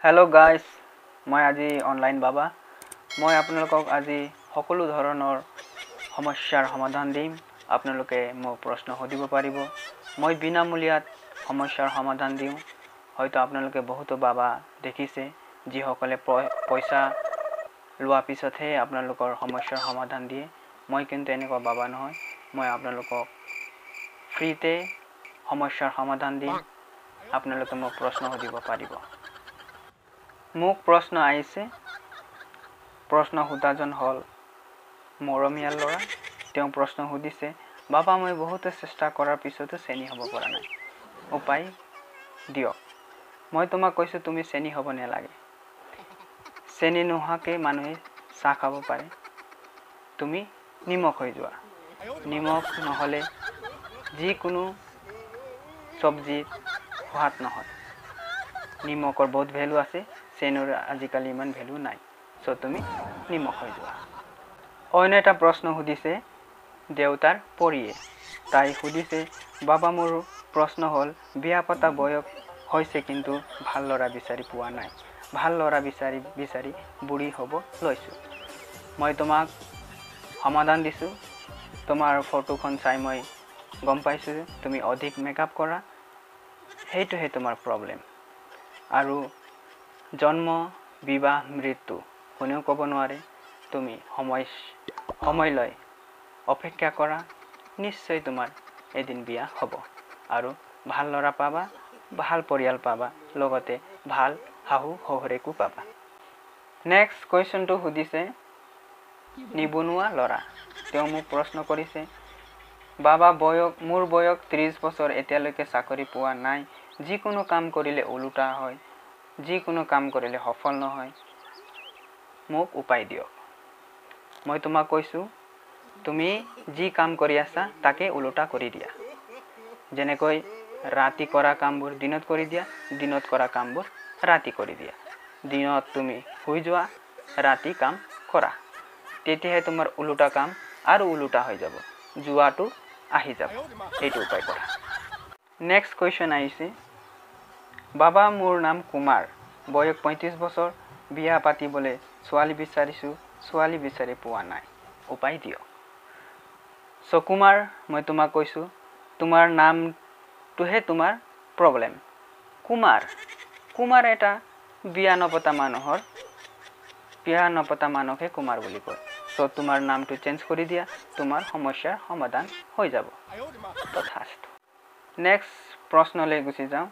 hello guys मैं আজি online বাবা मैं আপোনালোকক আজি সকলো ধৰণৰ সমস্যাৰ সমাধান দিম আপোনালোকে মোক প্ৰশ্ন সুধিব পাৰিব মই বিনামূলীয়াত সমস্যাৰ সমাধান দিওঁ হয়তো আপোনালোকে বহুত বাবা দেখিছে যিসকলে পইচা লোৱা পিছতহে আপোনালোকৰ সমস্যাৰ সমাধান দিয়ে মই কিন্তু এনেকুৱা বাবা নহয় মই আপোনালোকক ফ্ৰীতে সমস্যাৰ সমাধান দিম আপোনালোকে মোক প্ৰশ্ন সুধিব পাৰিব মোক প্ৰশ্ন আইছে প্ৰশ্ন সুধাজন হল মৰমিয়াল লৰা তেওঁ প্ৰশ্ন সুধিছে বাবা মই বহুত চেষ্টা কৰাৰ পিছতো চেনি হ'ব পৰা নাই উপায় দিয়ক মই তোমাক কৈছো তুমি চেনি হ'ব নেলাগে চেনি নোহাকে মানুহে চাহ খাব পাৰে তুমি নিমখ হৈ যোৱা নিমখ নহলে যিকোনো সবজি সোৱাদ নহয় নিমখৰ বহুত ভ্যালু আছে চেনিৰ আজিকালি ইমান ভ্যালু নাই সো তুমি নিমখ হৈ যোৱা অন্য এটা প্ৰশ্ন সুধিছে দেউতাৰ পৰিয়ে তাই সুধিছে বাবা মোৰ প্ৰশ্ন হল বিয়া পতা বয়স হৈছে কিন্তু ভাল লৰা বিচাৰি পোৱা নাই ভাল লৰা বিচাৰি বুঢ়ী হ'ব লৈছো মই তোমাক সমাধান দিছো তোমাৰ ফটোখন চাই মই গম পাইছো তুমি অধিক মেকআপ কৰা হেইটোহে তোমাৰ প্ৰবলেম আৰু জন্ম বিবাহ মৃত্যু কোনেও ক'ব নোৱাৰে তুমি সময় লৈ অপেক্ষা কৰা নিশ্চয় তোমাৰ এদিন বিয়া হ'ব আৰু ভাল লৰা পাবা ভাল পৰিয়াল পাবা লগতে ভাল হাহু হহৰেকো পাবা নেক্সট কোৱেশ্চনটো সুধিছে নিবনুৱা লৰা তেওঁ মোক প্ৰশ্ন কৰিছে বাবা মোৰ বয়স 30 বছৰ এতিয়ালৈকে চাকৰি পোৱা নাই যিকোনো কাম কৰিলে উলুটা হয় যিকোনো কাম কৰিলে সফল নহয় মোক উপায় দিয়ক মই তোমাক কৈছো তুমি যি কাম কৰি আছা তাকে উলুটা কৰি দিয়া যেনেকৈ ৰাতি কৰা কামবোৰ দিনত কৰি দিয়া দিনত কৰা কামবোৰ ৰাতি কৰি দিয়া দিনত তুমি শুই যোৱা ৰাতি কাম কৰা তেতিয়াহে তোমাৰ উলুটা কাম আৰু উলুটা হৈ যাব জুৱাটো আহি যাব এইটো উপায় কৰা নেক্সট কোৱেশ্চন আহিছে বাবা মোৰ নাম কুমাৰ বয়স 35 বছৰ বিয়া পাতিবলে ছোৱালী বিচাৰিছো ছোৱালী বিচাৰি পোৱা নাই উপায় দিয়ক সো কুমাৰ মই তোমাক কৈছো তোমাৰ নামটোহে তোমাৰ প্ৰবলেম কুমাৰ এটা বিয়া নপতা মানুহকে কুমাৰ বুলি কয় সো তোমাৰ নামটো চেঞ্জ কৰি দিয়া তোমাৰ সমস্যাৰ সমাধান হৈ যাব তথাস্তু নেক্সট প্ৰশ্নলৈ গুচি যাওঁ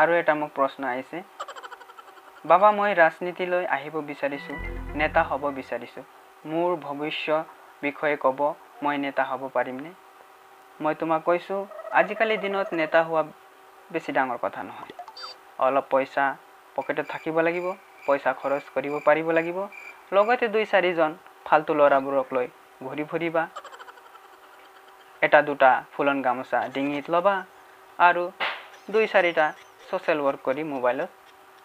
আৰু এটা মোক প্ৰশ্ন আহিছে বাবা মই ৰাজনীতিলৈ আহিব বিচাৰিছো নেতা হ'ব বিচাৰিছো মোৰ ভৱিষ্যত বিষয়ে ক'ব মই নেতা হ'ব পাৰিমনে মই তোমাক কৈছো আজিকালি দিনত নেতা হোৱা বেছি ডাঙৰ কথা নহয় অলপ পইচা পকেটত থাকিব লাগিব পইচা খৰচ কৰিব পাৰিব লাগিব লগতে 2-4 জন ফালতু লৰাবোৰক লৈ ঘূৰি ফুৰিবা এটা দুটা ফুলন গামোচা ডিঙিত লবা আৰু 2-4টা সোশ্যাল ওয়াৰ্ক কৰি মোবাইলত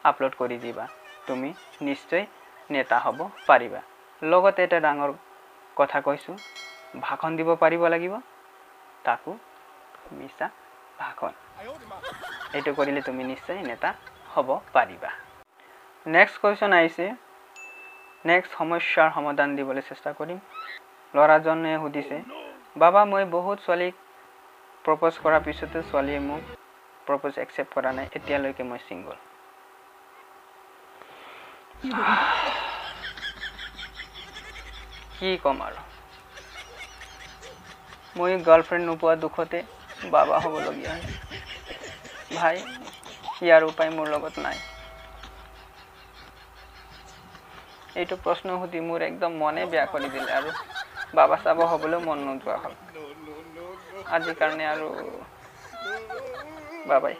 আপলোড কৰি দিবা তুমি নিশ্চয় নেতা হ'ব পাৰিবা লগতে এটা ডাঙৰ কথা কৈছো ভাষণ দিব পাৰিব লাগিব তাকো মিছা ভাষণ এইটো কৰিলে তুমি নিশ্চয় নেতা হ'ব পাৰিবা নেক্সট কোৱেশ্চন আহিছে নেক্সট সমস্যাৰ সমাধান দিবলৈ চেষ্টা কৰিম লৰাজনে সুধিছে বাবা মই বহুত ছোৱালীক প্ৰপ'জ কৰাৰ পিছতো ছোৱালীয়ে মোক প্ৰপ'জ একচেপ্ট কৰা নাই এতিয়ালৈকে মই সিঙ্গল কি কম আৰু মই গাৰ্লফ্ৰেণ্ড নোপোৱা দুখতে বাবা হ'ব লগিয়া ভাই ইয়াৰ উপায় মোৰ লগত নাই এইটো প্ৰশ্ন সুধি মোৰ একদম মনে বেয়া কৰি দিলে আৰু বাবা চাব হ'বলৈ মন নোযোৱা হ'ল আজিৰ কাৰণে আৰু বাবাই